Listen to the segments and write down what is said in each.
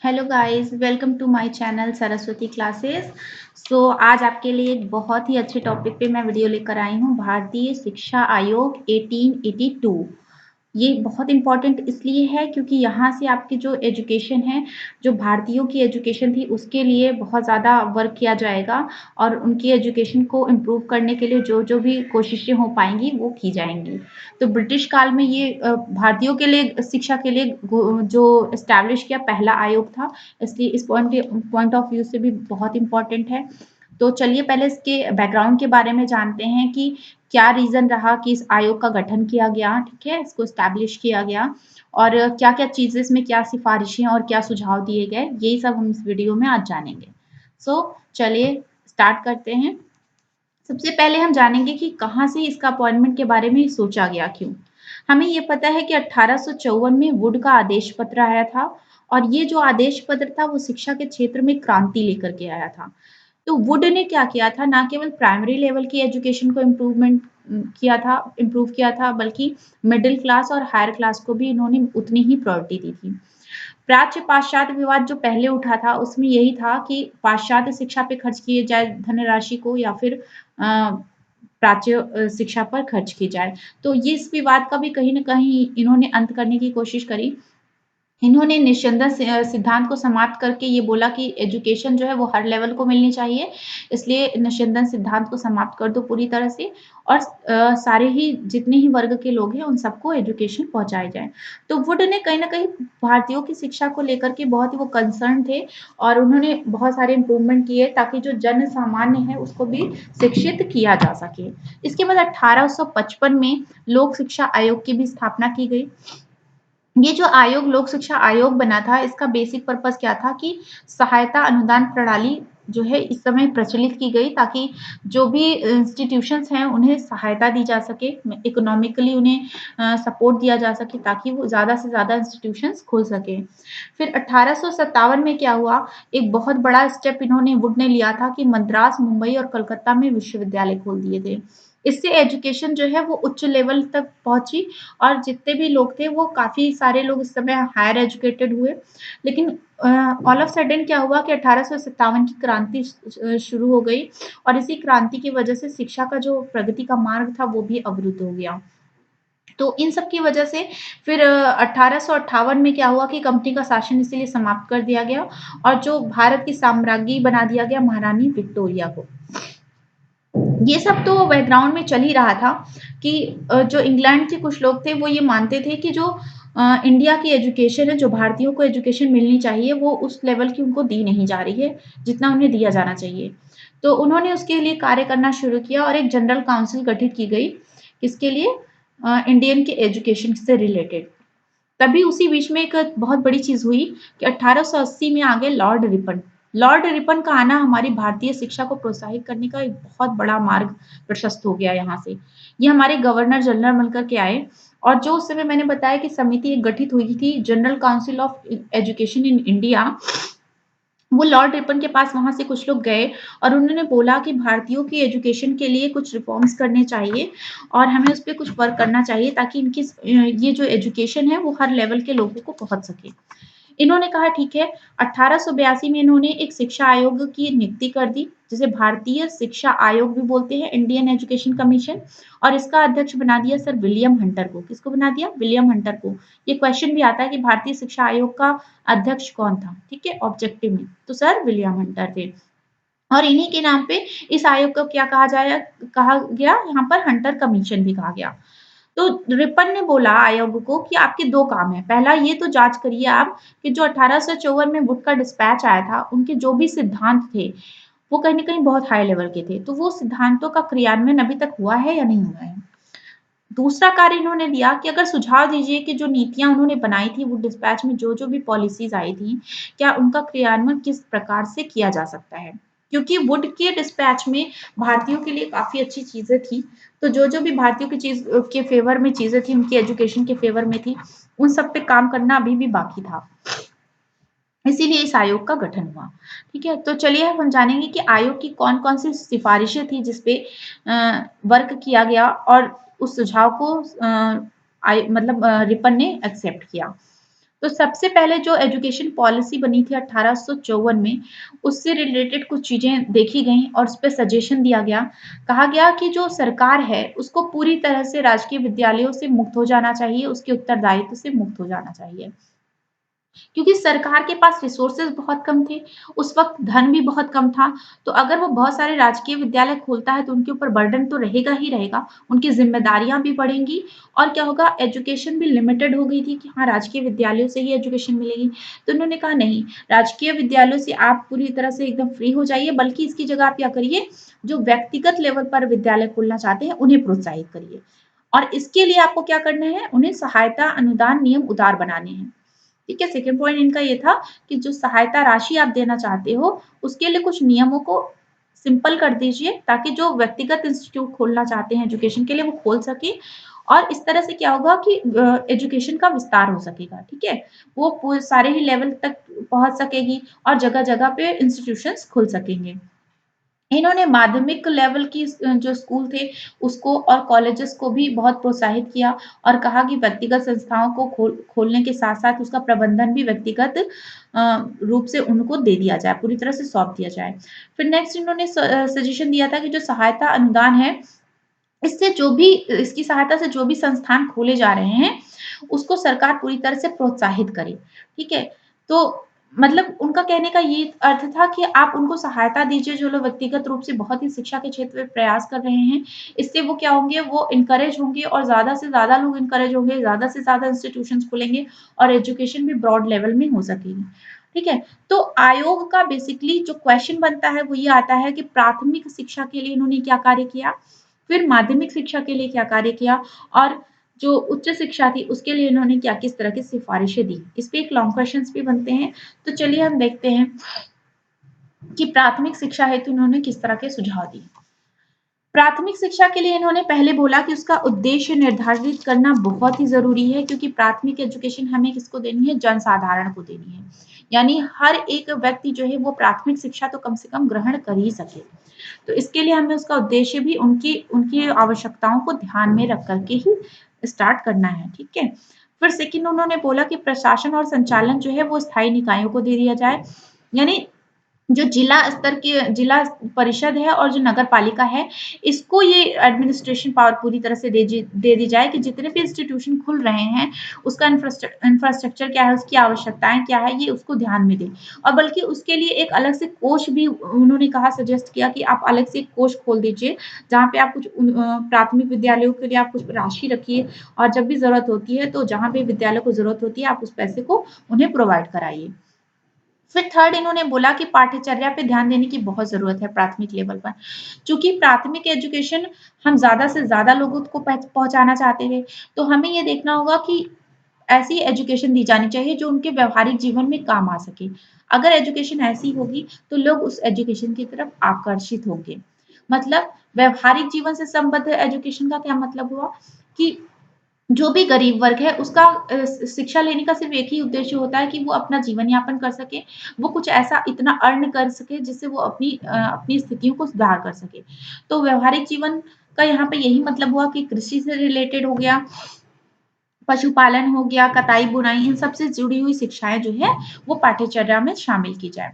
Hello guys, welcome to my channel Saraswati classes. आज आपके लिए एक बहुत ही अच्छे टॉपिक पे मैं वीडियो लेकर आई हूँ। भारतीय शिक्षा आयोग 1882। ये बहुत इम्पोर्टेंट इसलिए है क्योंकि यहाँ से आपकी जो एजुकेशन है, जो भारतीयों की एजुकेशन थी उसके लिए बहुत ज़्यादा वर्क किया जाएगा और उनकी एजुकेशन को इम्प्रूव करने के लिए जो भी कोशिशें हो पाएंगी वो की जाएंगी। तो ब्रिटिश काल में ये भारतीयों के लिए शिक्षा के लिए जो इस्टेब्लिश किया पहला आयोग था, इसलिए इस पॉइंट ऑफ व्यू से भी बहुत इम्पोर्टेंट है। तो चलिए पहले इसके बैकग्राउंड के बारे में जानते हैं कि क्या रीजन रहा कि इस आयोग का गठन किया गया, ठीक है, इसको स्टैब्लिश किया गया और क्या-क्या चीजें इसमें, क्या सिफारिशें और क्या सुझाव दिए गए, यही सब हम इस वीडियो में आज जानेंगे। चलिए स्टार्ट करते हैं। सबसे पहले हम जानेंगे कि कहाँ से इसका अपॉइंटमेंट के बारे में सोचा गया, क्यों। हमें ये पता है कि 1854 में वुड का आदेश पत्र आया था और ये जो आदेश पत्र था वो शिक्षा के क्षेत्र में क्रांति लेकर के आया था। तो वुड ने क्या किया था, ना केवल प्राइमरी लेवल की एजुकेशन को इम्प्रूव किया था, बल्कि मिडिल क्लास और हायर क्लास को भी इन्होंने उतनी ही प्रायोरिटी दी थी। प्राच्य पाश्चात्य विवाद जो पहले उठा था उसमें यही था कि पाश्चात्य शिक्षा पे खर्च किए जाए धनराशि को या फिर प्राच्य शिक्षा पर खर्च की जाए। तो ये इस विवाद का भी कहीं न कहीं इन्होंने अंत करने की कोशिश करी। इन्होंने निस्यंदन सिद्धांत को समाप्त करके ये बोला कि एजुकेशन जो है वो हर लेवल को मिलनी चाहिए, इसलिए निस्यंदन सिद्धांत को समाप्त कर दो पूरी तरह से और सारे ही जितने ही वर्ग के लोग हैं उन सबको एजुकेशन पहुँचाई जाए। तो वुड ने कहीं न कहीं भारतीयों की शिक्षा को लेकर के बहुत ही वो कंसर्न थे और उन्होंने बहुत सारे इम्प्रूवमेंट किए ताकि जो जन सामान्य है उसको भी शिक्षित किया जा सके। इसके बाद 1855 में लोक शिक्षा आयोग की भी स्थापना की गई। ये जो आयोग लोक शिक्षा आयोग बना था, इसका बेसिक पर्पस क्या था कि सहायता अनुदान प्रणाली जो है इस समय प्रचलित की गई ताकि जो भी इंस्टीट्यूशंस हैं उन्हें सहायता दी जा सके, इकोनॉमिकली उन्हें सपोर्ट दिया जा सके ताकि वो ज़्यादा से ज़्यादा इंस्टीट्यूशंस खुल सकें। फिर 1857 में क्या हुआ, एक बहुत बड़ा स्टेप इन्होंने वुड ने लिया था कि मद्रास, मुंबई और कलकत्ता में विश्वविद्यालय खोल दिए थे। इससे एजुकेशन जो है वो उच्च लेवल तक पहुँची और जितने भी लोग थे वो काफ़ी सारे लोग इस समय हायर एजुकेटेड हुए। लेकिन ऑल ऑफ सडन क्या हुआ कि 1857 की क्रांति शुरू हो गई और इसी क्रांति की वजह से शिक्षा का जो प्रगति का मार्ग था वो भी अवरुद्ध हो गया। तो इन सब की वजह से फिर 1858 में क्या हुआ कि कंपनी का शासन इसीलिए समाप्त कर दिया गया और जो भारत की साम्राज्ञी बना दिया गया महारानी विक्टोरिया को। ये सब तो बैकग्राउंड में चल ही रहा था कि जो इंग्लैंड के कुछ लोग थे वो ये मानते थे कि जो इंडिया की एजुकेशन है, जो भारतीयों को एजुकेशन मिलनी चाहिए वो उस लेवल की उनको दी नहीं जा रही है जितना उन्हें दिया जाना चाहिए। तो उन्होंने उसके लिए कार्य करना शुरू किया और एक जनरल काउंसिल गठित की गई। किसके लिए? इंडियन के एजुकेशन से रिलेटेड। तभी उसी बीच में एक बहुत बड़ी चीज़ हुई कि 1880 में आ गए लॉर्ड रिपन। लॉर्ड रिपन का आना हमारी भारतीय शिक्षा को प्रोत्साहित करने का एक बहुत बड़ा मार्ग प्रशस्त हो गया यहाँ से। ये हमारे गवर्नर जनरल बनकर के आए और जो उस समय मैंने बताया कि समिति एक गठित हुई थी, general council of education in India, वो लॉर्ड रिपन के पास वहाँ से कुछ लोग गए और उन्होंने बोला कि भारतीयों की एजुकेशन के लिए कुछ रिफॉर्म्स करने चाहिए और हमें उस पे कुछ वर्क करना चाहिए ताकि इनकी ये जो एजुकेशन है वो हर लेवल के लोगों को पहुँच सके। इन्होंने कहा ठीक है, 1882 में इन्होंने एक शिक्षा आयोग की नियुक्ति कर दी, जिसे भारतीय शिक्षा आयोग भी बोलते हैं, इंडियन एजुकेशन कमीशन, और इसका अध्यक्ष बना दिया सर विलियम हंटर को। किसको बना दिया? विलियम हंटर को। ये क्वेश्चन भी आता है कि भारतीय शिक्षा आयोग का अध्यक्ष कौन था, ठीक है, ऑब्जेक्टिव में, तो सर विलियम हंटर थे। और इन्हीं के नाम पे इस आयोग को क्या कहा गया, यहाँ पर हंटर कमीशन भी कहा गया। तो रिपन ने बोला आयोग को कि आपके 2 काम हैं। पहला ये तो जाँच करिए आप कि जो 1854 में वुड का डिस्पैच आया था, उनके जो भी सिद्धांत थे, वो कहीं न कहीं बहुत हाई लेवल के थे। तो वो सिद्धांतों का क्रियान्वयन अभी तक हुआ है या नहीं हुआ है? दूसरा कार्य इन्होंने दिया कि अगर सुझाव दीजिए कि जो नीतियाँ उन्होंने बनाई थी वो डिस्पैच में जो-जो भी पॉलिसीज़ आई थी, क्या उनका क्रियान्वयन किस प्रकार से किया जा सकता है? क्योंकि वुड के डिस्पैच में भारतीयों के लिए काफ़ी अच्छी चीज़ें थी, तो जो-जो भी भारतीयों की के फ़ेवर में चीज़ें थी, उनकी एजुकेशन के फ़ेवर में थी, उन सब पे काम करना अभी भी बाकी था। इसीलिए इस आयोग का गठन हुआ। ठीक है? तो चलिए अब हम जानेंगे कि आयोग की कौन-कौन सी सिफ़ारिशें थी जिस पे वर्क किया गया और उस सुझाव को रिपन ने एक्सेप्ट किया। तो सबसे पहले जो एजुकेशन पॉलिसी बनी थी 1854 में, उससे रिलेटेड कुछ चीज़ें देखी गईं और उस पे सजेशन दिया गया। कहा गया कि जो सरकार है, उसको पूरी तरह से राजकीय विद्यालयों से मुक्त हो जाना चाहिए, उसके उत्तरदायित्व से मुक्त हो जाना चाहिए। क्योंकि सरकार के पास रिसोर्सेज़ बहुत कम थे, उस वक़्त धन भी बहुत कम था, तो अगर वो बहुत सारे राजकीय विद्यालय खोलता है, तो उनके ऊपर बर्डन तो रहेगा ही रहेगा, उनकी ज़िम्मेदारियाँ भी बढ़ेंगी और क्या होगा, एजुकेशन भी लिमिटेड हो गई थी कि हाँ, राजकीय विद्यालयों से ही एजुकेशन मिलेगी। तो उन्होंने कहा नहीं, राजकीय विद्यालयों से आप पूरी तरह से एकदम फ्री हो जाइए, बल्कि इसकी जगह आप क्या करिए, जो व्यक्तिगत लेवल पर विद्यालय खोलना चाहते हैं, उन्हें प्रोत्साहित करिए। और इसके लिए आपको क्या करना है, उन्हें सहायता अनुदान नियम उदार बनाने हैं। ठीक है, सेकंड पॉइंट इनका ये था कि जो सहायता राशि आप देना चाहते हो, उसके लिए कुछ नियमों को सिंपल कर दीजिए ताकि जो व्यक्तिगत इंस्टीट्यूट खोलना चाहते हैं एजुकेशन के लिए वो खोल सकें और इस तरह से क्या होगा कि एजुकेशन का विस्तार हो सकेगा, ठीक है? वो सारे ही लेवल तक पहुँच सकेगी और जगह-जगह पे इंस्टीट्यूशंस खुल सकेंगे। इन्होंने माध्यमिक लेवल की जो स्कूल थे उसको और कॉलेजेस को भी बहुत प्रोत्साहित किया और कहा कि व्यक्तिगत संस्थाओं को खोलने के साथ-साथ उसका प्रबंधन भी व्यक्तिगत रूप से उनको दे दिया जाए, पूरी तरह से सौंप दिया जाए। फिर नेक्स्ट इन्होंने सजेशन दिया था कि जो सहायता अनुदान है, इससे जो भी इसकी सहायता से जो भी संस्थान खोले जा रहे हैं, उसको सरकार पूरी तरह से प्रोत्साहित करे, ठीक है? तो मतलब उनका कहने का ये अर्थ था कि आप उनको सहायता दीजिए जो लोग व्यक्तिगत रूप से बहुत ही शिक्षा के क्षेत्र में प्रयास कर रहे हैं। इससे वो क्या होंगे, वो एनकरेज होंगे और ज़्यादा से ज़्यादा लोग एनकरेज होंगे, ज़्यादा से ज़्यादा इंस्टीट्यूशंस खुलेंगे और एजुकेशन भी ब्रॉड लेवल में हो सकेगी, ठीक है? तो आयोग का बेसिकली जो क्वेश्चन बनता है वो ये आता है कि प्राथमिक शिक्षा के लिए इन्होंने क्या कार्य किया? फिर माध्यमिक शिक्षा के लिए क्या कार्य किया और जो उच्च शिक्षा थी उसके लिए इन्होंने क्या किस तरह की सिफ़ारिशें दी। इस पे एक लॉन्ग क्वेश्चन्स भी बनते हैं। तो चलिए हम देखते हैं कि प्राथमिक शिक्षा हेतु इन्होंने किस तरह के सुझाव दिए। प्राथमिक शिक्षा के लिए इन्होंने पहले बोला कि उसका उद्देश्य निर्धारित करना बहुत ही ज़रूरी है क्योंकि प्राथमिक एजुकेशन हमें किसको देनी है? जनसाधारण को देनी है। यानी हर एक व्यक्ति जो है वो प्राथमिक शिक्षा तो कम से कम ग्रहण कर ही सके। तो इसके लिए हमें उसका उद्देश्य भी उनकी उनकी आवश्यकताओं को ध्यान में रख कर के ही स्टार्ट करना है, ठीक है? फिर सेकंड उन्होंने बोला कि प्रशासन और संचालन जो है वो स्थायी निकायों को दे दिया जाए। यानी जो जिला स्तर के जिला परिषद है और जो नगर पालिका है, इसको ये एडमिनिस्ट्रेशन पावर पूरी तरह से दे दी जाए कि जितने भी इंस्टीट्यूशन खुल रहे हैं, उसका इंफ्रास्ट्रक्चर क्या है, उसकी आवश्यकताएँ क्या है, ये उसको ध्यान में दें। और बल्कि उसके लिए एक अलग से कोष भी उन्होंने कहा सजेस्ट किया कि आप अलग से एक कोष खोल दीजिए, जहाँ पे आप कुछ प्राथमिक विद्यालयों के लिए आप कुछ राशि रखिए और जब भी ज़रूरत होती है, तो जहाँ भी विद्यालय को ज़रूरत होती है, आप उस पैसे को उन्हें प्रोवाइड कराइए। फिर थर्ड इन्होंने बोला कि पाठ्यचर्या पे ध्यान देने की बहुत ज़रूरत है प्राथमिक लेवल पर। चूँकि प्राथमिक एजुकेशन हम ज़्यादा से ज़्यादा लोगों को पहुँचाना चाहते हैं, तो हमें ये देखना होगा कि ऐसी एजुकेशन दी जानी चाहिए जो उनके व्यावहारिक जीवन में काम आ सके। अगर एजुकेशन ऐसी होगी, तो लोग उस एजुकेशन की तरफ आकर्षित होंगे। मतलब व्यावहारिक जीवन से संबद्ध एजुकेशन का क्या मतलब हुआ कि जो भी गरीब वर्ग है उसका शिक्षा लेने का सिर्फ़ एक ही उद्देश्य होता है कि वो अपना जीवन यापन कर सके, वो कुछ ऐसा इतना अर्न कर सके जिससे वो अपनी स्थितियों को सुधार कर सके। तो व्यावहारिक जीवन का यहाँ पे यही मतलब हुआ कि कृषि से रिलेटेड हो गया, पशुपालन हो गया, कताई-बुनाई इन सब से जुड़ी हुई शिक्षाएँ जो है वो पाठ्यचर्या में शामिल की जाए।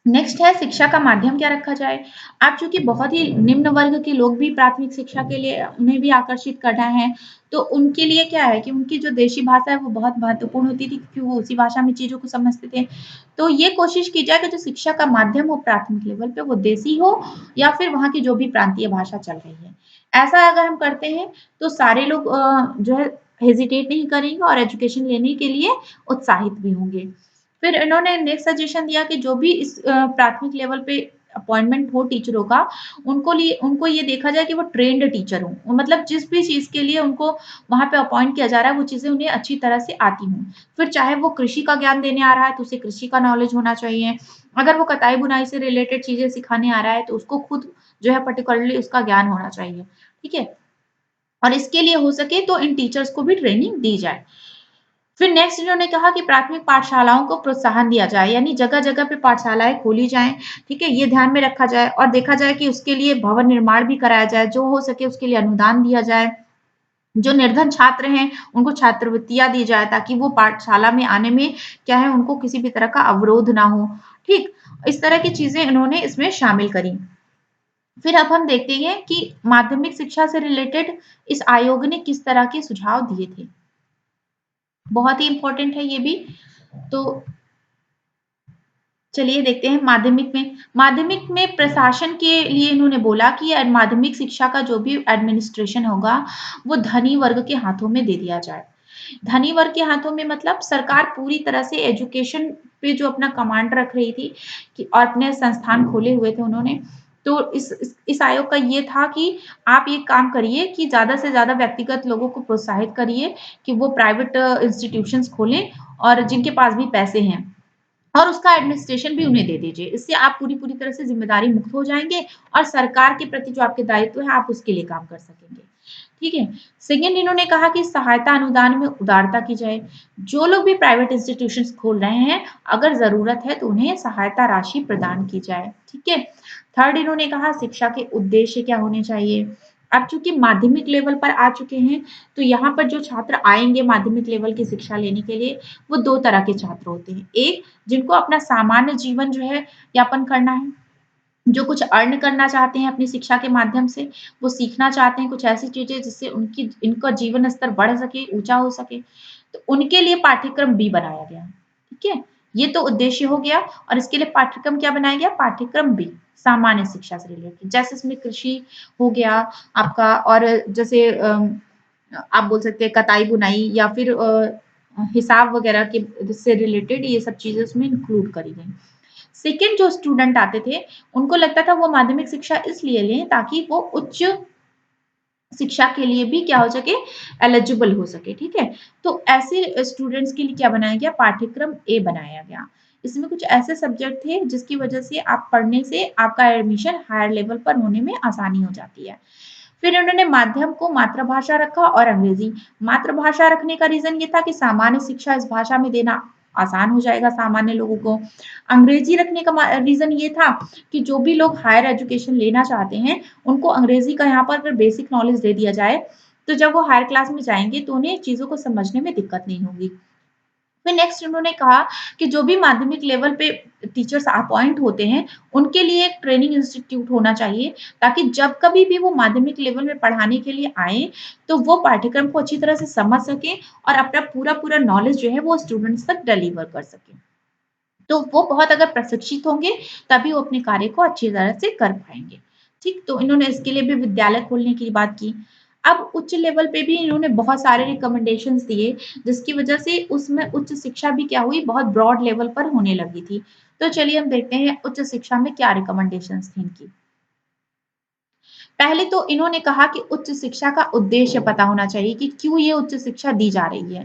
नेक्स्ट है शिक्षा का माध्यम क्या रखा जाए? आप चूँकि बहुत ही निम्न वर्ग के लोग भी प्राथमिक शिक्षा के लिए उन्हें भी आकर्षित करना है, तो उनके लिए क्या है कि उनकी जो देशी भाषा है वो बहुत महत्वपूर्ण होती थी क्योंकि वो उसी भाषा में चीज़ों को समझते थे। तो ये कोशिश की जाए कि जो शिक्षा का माध्यम हो प्राथमिक लेवल पे वो देसी हो या फिर वहाँ की जो भी प्रांतीय भाषा चल रही है। ऐसा अगर हम करते हैं तो सारे लोग जो है हेजिटेट नहीं करेंगे और एजुकेशन लेने के लिए उत्साहित भी होंगे। फिर इन्होंने नेक्स्ट सजेशन दिया कि जो भी इस प्राथमिक लेवल पे अपॉइंटमेंट हो टीचरों का, उनको ये देखा जाए कि वो ट्रेन्ड टीचर हों। मतलब जिस भी चीज़ के लिए उनको वहाँ पे अपॉइंट किया जा रहा है, वो चीज़ें उन्हें अच्छी तरह से आती हों। फिर चाहे वो कृषि का ज्ञान देने आ रहा है, तो उसे कृषि का नॉलेज होना चाहिए। अगर वो कताई-बुनाई से रिलेटेड चीज़ें सिखाने आ रहा है, तो उसको खुद जो है पार्टिकुलरली उसका ज्ञान होना चाहिए। ठीक है? और इसके लिए हो सके तो इन टीचर्स को भी ट्रेनिंग दी जाए। फिर नेक्स्ट इन्होंने कहा कि प्राथमिक पाठशालाओं को प्रोत्साहन दिया जाए, यानी जगह-जगह पे पाठशालाएँ खोली जाएँ, ठीक है? ये ध्यान में रखा जाए और देखा जाए कि उसके लिए भवन निर्माण भी कराया जाए, जो हो सके उसके लिए अनुदान दिया जाए। जो निर्धन छात्र हैं उनको छात्रवृत्तियां दी जाए ताकि वो पाठशाला में आने में क्या है उनको किसी भी तरह का अवरोध ना हो। ठीक, इस तरह की चीजें इन्होंने इसमें शामिल करी। फिर अब हम देखते हैं कि माध्यमिक शिक्षा से रिलेटेड इस आयोग ने किस तरह के सुझाव दिए थे। बहुत ही इंपॉर्टेंट है ये भी। तो चलिए देखते हैं माध्यमिक में प्रशासन के लिए इन्होंने बोला कि माध्यमिक शिक्षा का जो भी एडमिनिस्ट्रेशन होगा वो धनी वर्ग के हाथों में दे दिया जाए। धनी वर्ग के हाथों में मतलब सरकार पूरी तरह से एजुकेशन पे जो अपना कमांड रख रही थी कि और अपने संस्थान खोले हुए थे उन्होंने। तो इस आयोग का ये था कि आप ये काम करिए कि ज़्यादा से ज़्यादा व्यक्तिगत लोगों को प्रोत्साहित करिए कि वो प्राइवेट इंस्टीट्यूशंस खोलें और जिनके पास भी पैसे हैं। और उसका एडमिनिस्ट्रेशन भी उन्हें दे दीजिए। इससे आप पूरी-पूरी तरह से ज़िम्मेदारी मुक्त हो जाएँगे और सरकार के प्रति जो आपके दायित्व है, आप उसके लिए काम कर सकेंगे। ठीक है? सेकंड इन्होंने कहा कि सहायता अनुदान में उदारता की जाए। जो लोग भी प्राइवेट इंस्टीट्यूशंस खोल रहे हैं, अगर ज़रूरत है तो उन्हें सहायता राशि प्रदान की जाए। ठीक है? थर्ड इन्होंने कहा शिक्षा के उद्देश्य क्या होने चाहिए। अब चूँकि माध्यमिक लेवल पर आ चुके हैं, तो यहाँ पर जो छात्र आएँगे माध्यमिक लेवल की शिक्षा लेने के लिए, वो 2 तरह के छात्र होते हैं। एक जिनको अपना सामान्य जीवन जो है यापन करना है, जो कुछ अर्न करना चाहते हैं अपनी शिक्षा के माध्यम से, वो सीखना चाहते हैं कुछ ऐसी चीज़ें जिससे उनकी इनका जीवन स्तर बढ़ सके, ऊँचा हो सके, तो उनके लिए पाठ्यक्रम बी बनाया गया है। ठीक है? ये तो उद्देश्य हो गया और इसके लिए पाठ्यक्रम क्या बनाया गया? पाठ्यक्रम बी, सामान्य शिक्षा से रिलेटेड। जैसे इसमें कृषि हो गया आपका और जैसे आप बोल सकते हैं कताई-बुनाई या फिर हिसाब वगैरह के से रिलेटेड ये सब चीज़ें उसमें इंक्लूड करी गई। सेकंड जो स्टूडेंट आते थे, उनको लगता था वो माध्यमिक शिक्षा इसलिए लें ताकि वो उच्च शिक्षा के लिए भी क्या हो सके एलिजिबल हो सके, ठीक है? तो ऐसे स्टूडेंट्स के लिए क्या बनाया गया पाठ्यक्रम ए बनाया गया। इसमें कुछ ऐसे सब्जेक्ट थे जिसकी वजह से आप पढ़ने से आपका एडमिशन हायर लेवल पर होने में आसानी हो जाती है। फिर उन्होंने माध्यम को मातृभाषा रखा और अंग्रेजी। मातृभाषा रखने का रीज़न ये था कि सामान्य शिक्षा इस भाषा में देना आसान हो जाएगा सामान्य लोगों को। अंग्रेजी रखने का रीज़न ये था कि जो भी लोग हायर एजुकेशन लेना चाहते हैं, उनको अंग्रेजी का यहाँ पर अगर बेसिक नॉलेज दे दिया जाए, तो जब वो हायर क्लास में जाएँगे तो उन्हें चीज़ों को समझने में दिक्कत नहीं होगी। फिर नेक्स्ट उन्होंने कहा कि जो भी माध्यमिक लेवल पे टीचर्स अपॉइंट होते हैं, उनके लिए एक ट्रेनिंग इंस्टीट्यूट होना चाहिए, ताकि जब कभी भी वो माध्यमिक लेवल में पढ़ाने के लिए आएँ, तो वो पाठ्यक्रम को अच्छी तरह से समझ सकें और अपना पूरा-पूरा नॉलेज जो है वो स्टूडेंट्स तक डिलीवर कर सकें। तो वो बहुत अगर प्रशिक्षित होंगे, तभी वो अपने कार्य को अच्छी तरह से कर पाएँगे। ठीक, तो इन्होंने इसके लिए भी विद्यालय खोलने की बात की। अब उच्च लेवल पे भी इन्होंने बहुत सारे रिकमेंडेशंस दिए, जिसकी वजह से उसमें उच्च शिक्षा भी क्या हुई, बहुत ब्रॉड लेवल पर होने लगी थी। तो चलिए हम देखते हैं उच्च शिक्षा में क्या रिकमेंडेशंस थी इनकी। पहले तो इन्होंने कहा कि उच्च शिक्षा का उद्देश्य पता होना चाहिए कि क्यों ये उच्च शिक्षा दी जा रही है।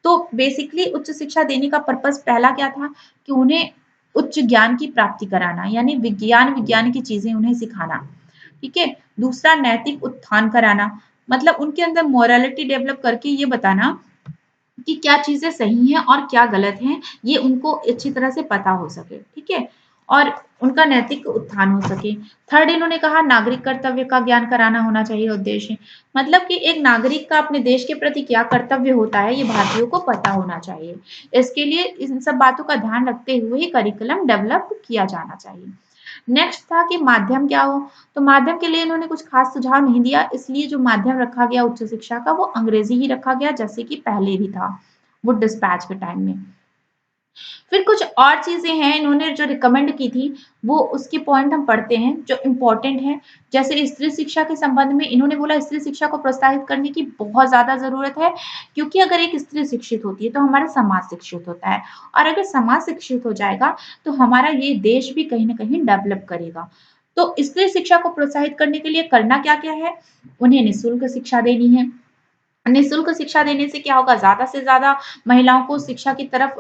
तो बेसिकली उच्च शिक्षा देने का पर्पज़ पहला क्या था कि उन्हें उच्च ज्ञान की प्राप्ति कराना, यानी विज्ञान की चीज़ें उन्हें सिखाना, ठीक है? दूसरा नैतिक उत्थान कराना, मतलब उनके अंदर मोरालिटी डेवलप करके ये बताना कि क्या चीज़ें सही हैं और क्या गलत हैं, ये उनको अच्छी तरह से पता हो सके, ठीक है? और उनका नैतिक उत्थान हो सके। थर्ड इन्होंने कहा नागरिक कर्तव्य का ज्ञान कराना होना चाहिए उद्देश्य। मतलब कि एक नागरिक का अपने देश के प्रति क्या कर्तव्य होता है, ये भारतीयों को पता होना चाहिए। इसके लिए इन सब बातों का ध्यान रखते हुए ही करिकुलम डेवलप किया जाना चाहिए। नेक्स्ट था कि माध्यम क्या हो? तो माध्यम के लिए इन्होंने कुछ खास सुझाव नहीं दिया, इसलिए जो माध्यम रखा गया उच्च शिक्षा का वो अंग्रेजी ही रखा गया जैसे कि पहले भी था, वो डिस्पैच के टाइम में। फिर कुछ और चीज़ें हैं इन्होंने जो रिकमेंड की थी, वो उसके पॉइंट हम पढ़ते हैं जो इम्पोर्टेंट हैं। जैसे स्त्री शिक्षा के संबंध में इन्होंने बोला स्त्री शिक्षा को प्रोत्साहित करने की बहुत ज़्यादा ज़रूरत है, क्योंकि अगर एक स्त्री शिक्षित होती है तो हमारा समाज शिक्षित होता है और अगर समाज शिक्षित हो जाएगा, तो हमारा ये देश भी कहीं न कहीं डेवलप करेगा। तो स्त्री शिक्षा को प्रोत्साहित करने के लिए करना क्या-क्या है? उन्हें निःशुल्क शिक्षा देनी है। निःशुल्क शिक्षा देने से क्या होगा ज़्यादा से ज़्यादा महिलाओं को शिक्षा की तरफ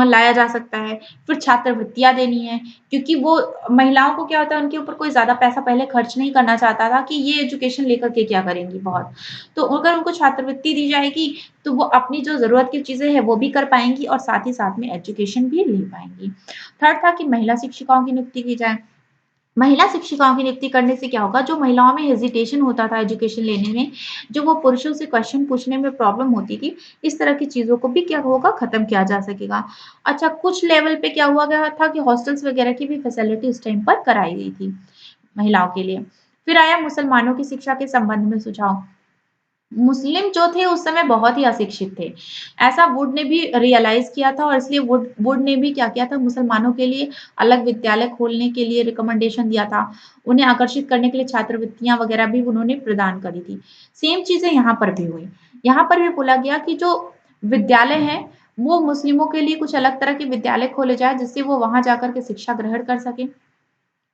लाया जा सकता है। फिर छात्रवृत्तियाँ देनी है क्योंकि वो महिलाओं को क्या होता है उनके ऊपर कोई ज़्यादा पैसा पहले खर्च नहीं करना चाहता था कि ये एजुकेशन लेकर के क्या करेंगी बहुत। तो अगर उनको छात्रवृत्ति दी जाएगी तो वो अपनी जो ज़रूरत की चीज़ें हैं वो भी कर पाएँगी और साथ ही साथ में एजुकेशन भी ले पाएँगी। थर्ड था कि महिला शिक्षिकाओं की नियुक्ति की जाए। महिला शिक्षिकाओं की नियुक्ति करने से क्या होगा, जो महिलाओं में हेजिटेशन होता था एजुकेशन लेने में, जो वो पुरुषों से क्वेश्चन पूछने में प्रॉब्लम होती थी, इस तरह की चीज़ों को भी क्या होगा, खत्म किया जा सकेगा। अच्छा, कुछ लेवल पे क्या हुआ गया था कि हॉस्टल्स वगैरह की भी फैसिलिटी उस टाइम पर कराई गई थी महिलाओं के लिए। फिर आया मुसलमानों की शिक्षा के संबंध में सुझाव। मुस्लिम जो थे उस समय बहुत ही अशिक्षित थे। ऐसा वुड ने भी रियलाइज़ किया था और इसलिए वुड वुड ने भी क्या किया था, मुसलमानों के लिए अलग विद्यालय खोलने के लिए रिकमेंडेशन दिया था। उन्हें आकर्षित करने के लिए छात्रवृत्तियाँ वगैरह भी उन्होंने प्रदान करी थी। सेम चीज़ें यहाँ पर भी हुई। यहाँ पर भी बोला गया कि जो विद्यालय हैं, वो मुस्लिमों के लिए कुछ अलग तरह के विद्यालय खोले जाएँ जिससे वो वहाँ जाकर के शिक्षा ग्रहण कर सकें।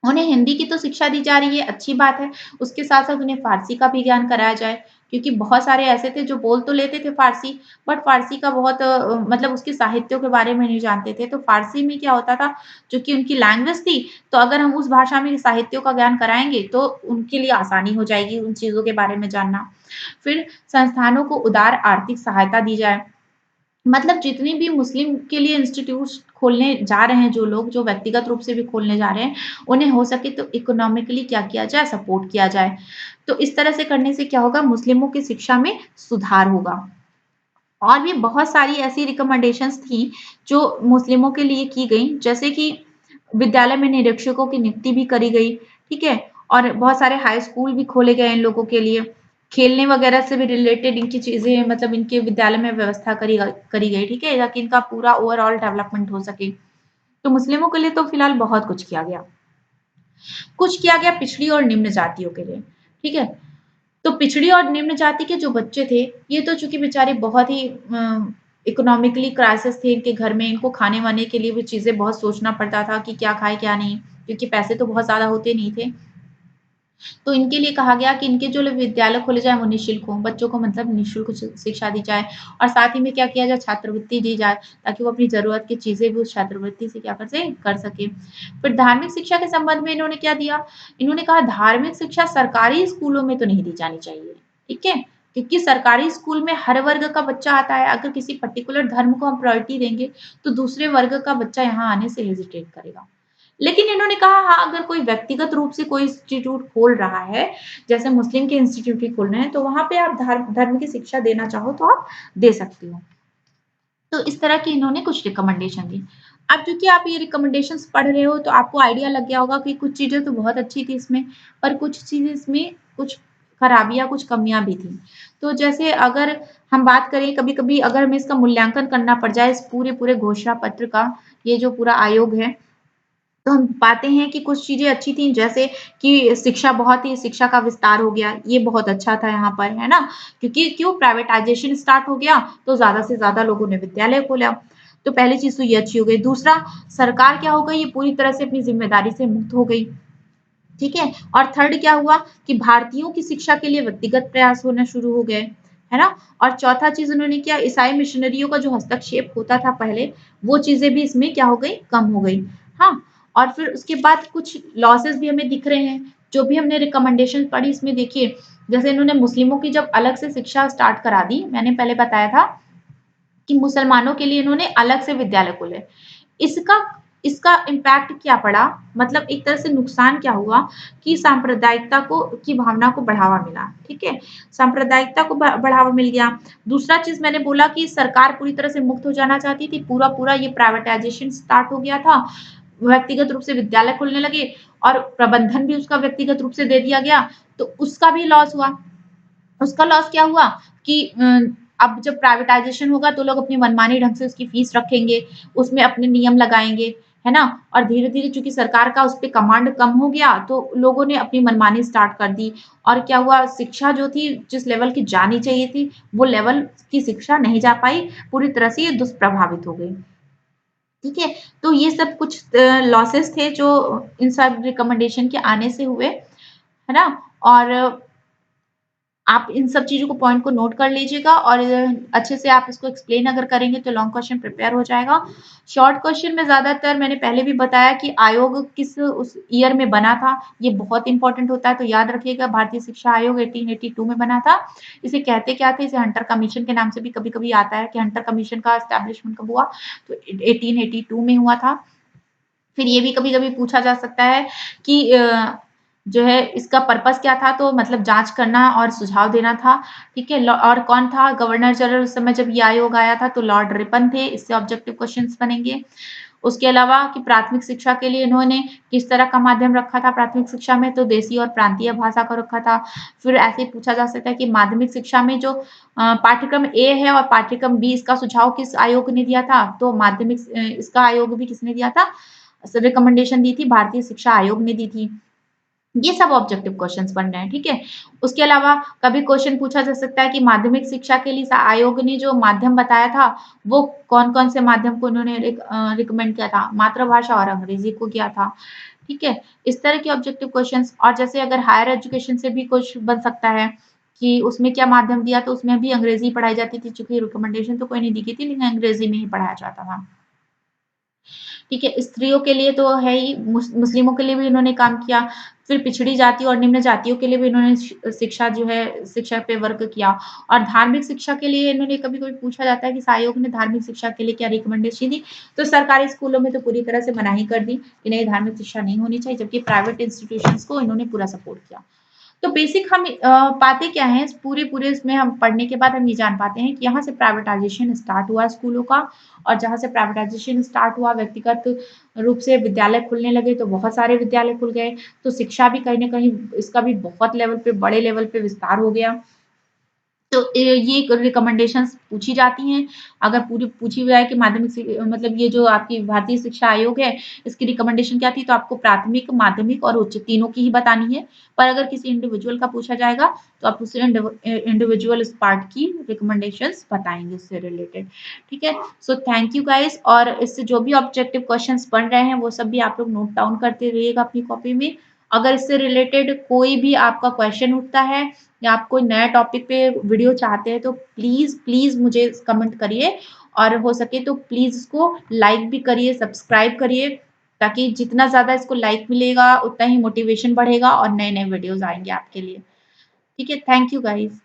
उन्हें हिंदी की तो शिक्षा दी जा रही है, अच्छी बात है। उसके साथ-साथ उन्हें फ़ारसी का भी ज्ञान कराया जाए, क्योंकि बहुत सारे ऐसे थे जो बोल तो लेते थे फ़ारसी, बट फ़ारसी का बहुत मतलब उसके साहित्यों के बारे में नहीं जानते थे। तो फ़ारसी में क्या होता था, चूँकि उनकी लैंग्वेज थी, तो अगर हम उस भाषा में साहित्यों का ज्ञान कराएँगे, तो उनके लिए आसानी हो जाएगी उन चीज़ों के बारे में जानना। फिर संस्थानों को उदार आर्थिक सहायता दी जाए। मतलब जितने भी मुस्लिम के लिए इंस्टीट्यूट्स खोलने जा रहे हैं जो लोग, जो व्यक्तिगत रूप से भी खोलने जा रहे हैं, उन्हें हो सके तो इकोनॉमिकली क्या किया जाए, सपोर्ट किया जाए। तो इस तरह से करने से क्या होगा, मुस्लिमों की शिक्षा में सुधार होगा। और भी बहुत सारी ऐसी रिकमेंडेशंस थी, जो मुस्लिमों के लिए की गई, जैसे कि विद्यालय में निरीक्षकों की नियुक्ति भी करी गई, ठीक है? और बहुत सारे हाई स्कूल भी खोले गए इन लोगों के लिए। खेलने वगैरह से भी रिलेटेड इनकी चीज़ें मतलब इनके विद्यालय में व्यवस्था करी गई, ठीक है? ताकि इनका पूरा ओवरऑल डेवलपमेंट हो सके। तो मुस्लिमों के लिए तो फिलहाल बहुत कुछ किया गया। कुछ किया गया पिछड़ी और निम्न जातियों के लिए, ठीक है? तो पिछड़ी और निम्न जाति के जो बच्चे थे, ये तो चूँकि बेचारे बहुत ही इकोनॉमिकली क्राइसिस थे इनके घर में, इनको खाने-वाने के लिए भी चीज़ें बहुत सोचना पड़ता था कि क्या खाएँ, क्या नहीं, क्योंकि पैसे तो बहुत ज़्यादा होते नहीं थे। तो इनके लिए कहा गया कि इनके जो लोग विद्यालय खोले जाएँ वो निःशुल्क हों, बच्चों को मतलब निःशुल्क शिक्षा दी जाए और साथ ही में क्या किया जाए, छात्रवृत्ति दी जाए ताकि वो अपनी ज़रूरत की चीज़ें भी उस छात्रवृत्ति से क्या कर सकें। फिर धार्मिक शिक्षा के संबंध में इन्होंने क्या दिया, इन्होंने कहा धार्मिक शिक्षा सरकारी स्कूलों में तो नहीं दी जानी चाहिए, ठीक है? क्योंकि सरकारी स्कूल में हर वर्ग का बच्चा आता है, अगर किसी पर्टिकुलर धर्म को हम प्रायोरिटी देंगे, तो दूसरे वर्ग का बच्चा यहाँ आने से हेजिटेट करेगा। लेकिन इन्होंने कहा हाँ, अगर कोई व्यक्तिगत रूप से कोई इंस्टीट्यूट खोल रहा है, जैसे मुस्लिम के इंस्टीट्यूट ही खोल रहे हैं, तो वहाँ पे आप धर्म की शिक्षा देना चाहो तो आप दे सकते हो। तो इस तरह की इन्होंने कुछ रिकमेंडेशन दी। अब चूँकि आप ये रिकमेंडेशंस पढ़ रहे हो तो आपको आइडिया लग गया होगा कि कुछ चीज़ें तो बहुत अच्छी थी इसमें, पर कुछ चीज़ें इसमें कुछ खराबियाँ, कुछ कमियाँ भी थी। तो जैसे अगर हम बात करें कभी-कभी अगर हमें इसका मूल्यांकन करना पड़ जाए इस पूरे-पूरे घोषणा पत्र का, ये जो पूरा आयोग है, तो हम पाते हैं कि कुछ चीज़ें अच्छी थी जैसे कि शिक्षा का विस्तार हो गया, ये बहुत अच्छा था यहाँ पर, है ना? क्योंकि क्यों प्राइवेटाइज़ेशन स्टार्ट हो गया, तो ज़्यादा से ज़्यादा लोगों ने विद्यालय खोला। तो पहली चीज़ तो ये अच्छी हो गई। दूसरा, सरकार क्या हो गई, ये पूरी तरह से अपनी ज़िम्मेदारी से मुक्त हो गई, ठीक है? और थर्ड क्या हुआ कि भारतीयों की शिक्षा के लिए व्यक्तिगत प्रयास होना शुरू हो गए, है ना? और चौथा चीज़ उन्होंने किया, ईसाई मिशनरियों का जो हस्तक्षेप होता था पहले, वो चीज़ें भी इसमें क्या हो गई, कम हो गई। हाँ, और फिर उसके बाद कुछ लॉसेस भी हमें दिख रहे हैं, जो भी हमने रिकमेंडेशन पढ़ी इसमें देखिए, जैसे इन्होंने मुस्लिमों की जब अलग से शिक्षा स्टार्ट करा दी, मैंने पहले बताया था कि मुसलमानों के लिए इन्होंने अलग से विद्यालय खोले। इसका इसका इम्पैक्ट क्या पड़ा, मतलब एक तरह से नुकसान क्या हुआ कि सांप्रदायिकता की भावना को बढ़ावा मिला, ठीक है? सांप्रदायिकता को बढ़ावा मिल गया। दूसरा चीज़ मैंने बोला कि सरकार पूरी तरह से मुक्त हो जाना चाहती थी, पूरा-पूरा ये प्राइवेटाइज़ेशन स्टार्ट हो गया था। व्यक्तिगत रूप से विद्यालय खुलने लगे और प्रबंधन भी उसका व्यक्तिगत रूप से दे दिया गया, तो उसका भी लॉस हुआ। उसका लॉस क्या हुआ कि अब जब प्राइवेटाइज़ेशन होगा तो लोग अपनी मनमानी ढंग से उसकी फीस रखेंगे, उसमें अपने नियम लगाएँगे, है ना? और धीरे-धीरे चूँकि सरकार का उस पे कमांड कम हो गया, तो लोगों ने अपनी मनमानी स्टार्ट कर दी और क्या हुआ, शिक्षा जो थी, जिस लेवल की जानी चाहिए थी, वो लेवल की शिक्षा नहीं जा पाई, पूरी तरह से ये दुष्प्रभावित हो गई। ठीक है? तो ये सब कुछ लॉसेस थे जो इन सब रिकमेंडेशन के आने से हुए, है ना? और आप इन सब चीज़ों को पॉइंट को नोट कर लीजिएगा और अच्छे से आप इसको एक्सप्लेन अगर करेंगे तो लॉन्ग क्वेश्चन प्रिपेयर हो जाएगा। शॉर्ट क्वेश्चन में ज़्यादातर मैंने पहले भी बताया कि आयोग किस उस ईयर में बना था, ये बहुत इम्पोर्टेंट होता है तो याद रखिएगा भारतीय शिक्षा आयोग 1882 में बना था। इसे कहते क्या थे? इसे हंटर कमीशन के नाम से भी कभी-कभी आता है कि हंटर कमीशन का एस्टेब्लिशमेंट कब हुआ? तो 1882 में हुआ था। फिर ये भी कभी-कभी पूछा जा सकता है कि जो है इसका पर्पस क्या था? तो मतलब जाँच करना और सुझाव देना था, ठीक है? और कौन था गवर्नर जनरल उस समय जब ये आयोग आया था? तो लॉर्ड रिपन थे, इससे ऑब्जेक्टिव क्वेश्चन्स बनेंगे। उसके अलावा कि प्राथमिक शिक्षा के लिए इन्होंने किस तरह का माध्यम रखा था प्राथमिक शिक्षा में? तो देशी और प्रांतीय भाषा का रखा था। फिर ऐसे ही पूछा जा सकता है कि माध्यमिक शिक्षा में जो पाठ्यक्रम ए है और पाठ्यक्रम बी इसका सुझाव किस आयोग ने दिया था? तो माध्यमिक इसका आयोग भी किसने दिया था? रिकमेंडेशन दी थी भारतीय शिक्षा आयोग ने दी थी। ये सब ऑब्जेक्टिव क्वेश्चंस बन रहे हैं, ठीक है? उसके अलावा कभी क्वेश्चन पूछा जा सकता है कि माध्यमिक शिक्षा के लिए आयोग ने जो माध्यम बताया था, वो कौन-कौन से माध्यम को उन्होंने रिकमेंड किया था? मातृभाषा और अंग्रेजी को किया था, ठीक है? इस तरह के ऑब्जेक्टिव क्वेश्चंस और जैसे अगर हायर एजुकेशन से भी कुछ बन सकता है कि उसमें क्या माध्यम दिया, तो उसमें भी अंग्रेजी पढ़ाई जाती थी, चूँकि रिकमेंडेशन तो कोई नहीं दी गई थी, लेकिन अंग्रेजी में ही पढ़ाया जाता था। ठीक है, स्त्रियों के लिए तो है ही, मुस्लिमों के लिए भी इन्होंने काम किया, फिर पिछड़ी जाति और निम्न जातियों के लिए भी इन्होंने शिक्षा जो है, शिक्षा पे वर्क किया और धार्मिक शिक्षा के लिए इन्होंने कभी-कभी पूछा जाता है कि इस आयोग ने धार्मिक शिक्षा के लिए क्या रिकमेंडेशन दी? तो सरकारी स्कूलों में तो पूरी तरह से मनाही कर दी कि नहीं धार्मिक शिक्षा नहीं होनी चाहिए, जबकि प्राइवेट इंस्टीट्यूशंस को इन्होंने पूरा सपोर्ट किया। तो बेसिक हम पाते क्या हैं, पूरे-पूरे इसमें हम पढ़ने के बाद हम ये जान पाते हैं कि यहाँ से प्राइवेटाइज़ेशन स्टार्ट हुआ स्कूलों का और जहाँ से प्राइवेटाइज़ेशन स्टार्ट हुआ, व्यक्तिगत रूप से विद्यालय खुलने लगे, तो बहुत सारे विद्यालय खुल गए। तो शिक्षा भी कहीं न कहीं इसका भी बहुत लेवल पे, बड़े लेवल पे विस्तार हो गया। तो ये रिकमेंडेशंस पूछी जाती हैं। अगर पूरी पूछी जाए कि माध्यमिक मतलब ये जो आपकी भारतीय शिक्षा आयोग है, इसकी रिकमेंडेशन क्या थी? तो आपको प्राथमिक, माध्यमिक और उच्च तीनों की ही बतानी है। पर अगर किसी इंडिविजुअल का पूछा जाएगा, तो आप उसे इंडिविजुअल इस पार्ट की रिकमेंडेशंस बताएँगे उससे रिलेटेड, ठीक है? सो थैंक यू गाइज़ और इससे जो भी ऑब्जेक्टिव क्वेश्चन्स बन रहे हैं, वो सब भी आप लोग नोट डाउन करते रहिएगा अपनी कॉपी में। अगर इससे रिलेटेड कोई भी आपका क्वेश्चन उठता है या आप कोई नया टॉपिक पे वीडियो चाहते हैं तो प्लीज़ मुझे कमेंट करिए और हो सके तो प्लीज़ इसको लाइक भी करिए, सब्सक्राइब करिए ताकि जितना ज़्यादा इसको लाइक मिलेगा उतना ही मोटिवेशन बढ़ेगा और नए-नए वीडियोज़ आएँगे आपके लिए। ठीक है? Thank you guys.